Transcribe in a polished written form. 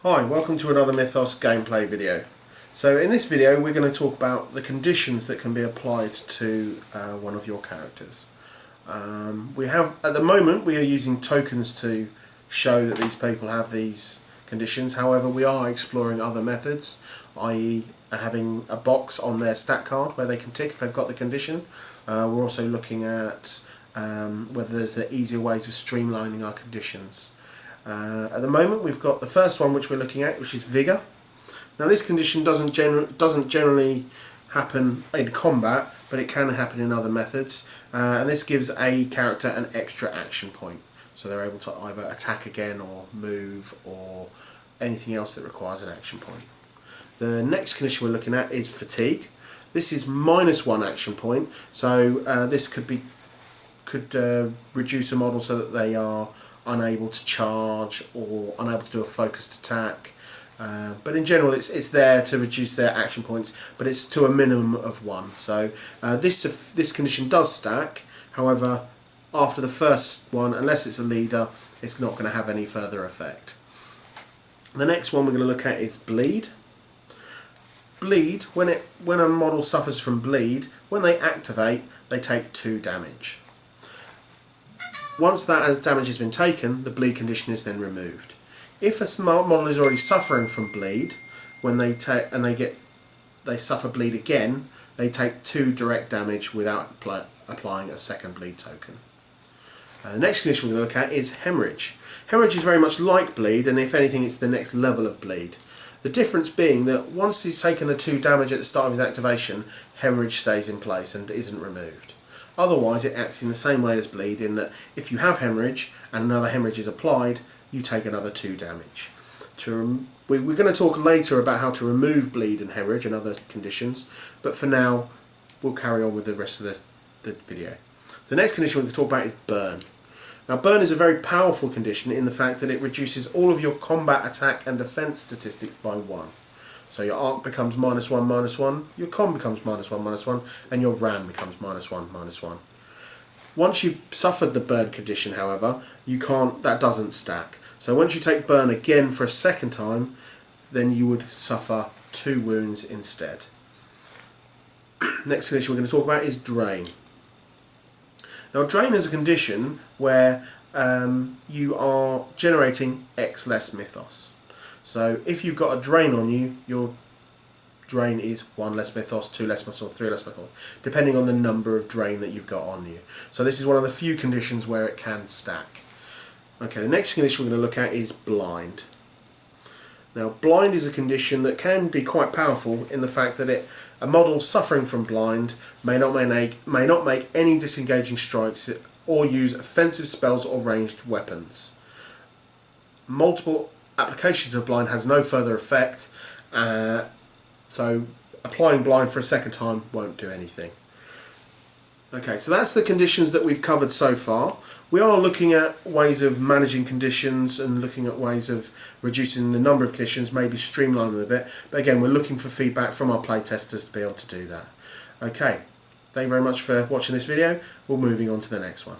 Hi, welcome to another Mythos gameplay video. So in this video we're going to talk about the conditions that can be applied to one of your characters. At the moment we are using tokens to show that these people have these conditions. However, we are exploring other methods, i.e. having a box on their stat card where they can tick if they've got the condition. We're also looking at whether there's easier ways of streamlining our conditions. At the moment we've got the first one which we're looking at, which is Vigour. Now this condition doesn't generally happen in combat, but it can happen in other methods, and this gives a character an extra action point, so they're able to either attack again or move or anything else that requires an action point. The next condition we're looking at is Fatigue. This is -1 action point, so this could reduce a model so that they are unable to charge or unable to do a focused attack, but in general it's there to reduce their action points, but it's to a minimum of 1. So this condition does stack. However, after the first one, unless it's a leader, it's not going to have any further effect. The next one we're going to look at is Bleed. Bleed, when a model suffers from bleed, when they activate, they take 2 damage. Once that damage has been taken, the bleed condition is then removed. If a smart model is already suffering from bleed, when they suffer bleed again, they take 2 direct damage without applying a second bleed token. The next condition we're going to look at is Hemorrhage. Hemorrhage is very much like bleed, and if anything it's the next level of bleed. The difference being that once he's taken the 2 damage at the start of his activation, Hemorrhage stays in place and isn't removed. Otherwise it acts in the same way as bleed, in that if you have hemorrhage and another hemorrhage is applied, you take another 2 damage. We're going to talk later about how to remove bleed and hemorrhage and other conditions, but for now we'll carry on with the rest of the video. The next condition we're going to talk about is Burn. Now Burn is a very powerful condition in the fact that it reduces all of your combat, attack and defense statistics by 1. So your arc becomes -1/-1, your con becomes -1/-1, and your ram becomes -1/-1. Once you've suffered the burn condition, however, that doesn't stack. So once you take burn again for a second time, then you would suffer 2 wounds instead. Next condition we're going to talk about is Drain. Now Drain is a condition where you are generating X less Mythos. So if you've got a drain on you, your drain is 1 less Mythos, 2 less Mythos, or 3 less Mythos, depending on the number of drain that you've got on you. So this is one of the few conditions where it can stack. Okay, the next condition we're going to look at is Blind. Now Blind is a condition that can be quite powerful in the fact that a model suffering from blind may not make any disengaging strikes or use offensive spells or ranged weapons. Multiple applications of blind has no further effect, so applying blind for a second time won't do anything. Okay, so that's the conditions that we've covered so far. We are looking at ways of managing conditions and looking at ways of reducing the number of conditions, maybe streamlining them a bit, but again we're looking for feedback from our playtesters to be able to do that. Okay, thank you very much for watching this video. We're moving on to the next one.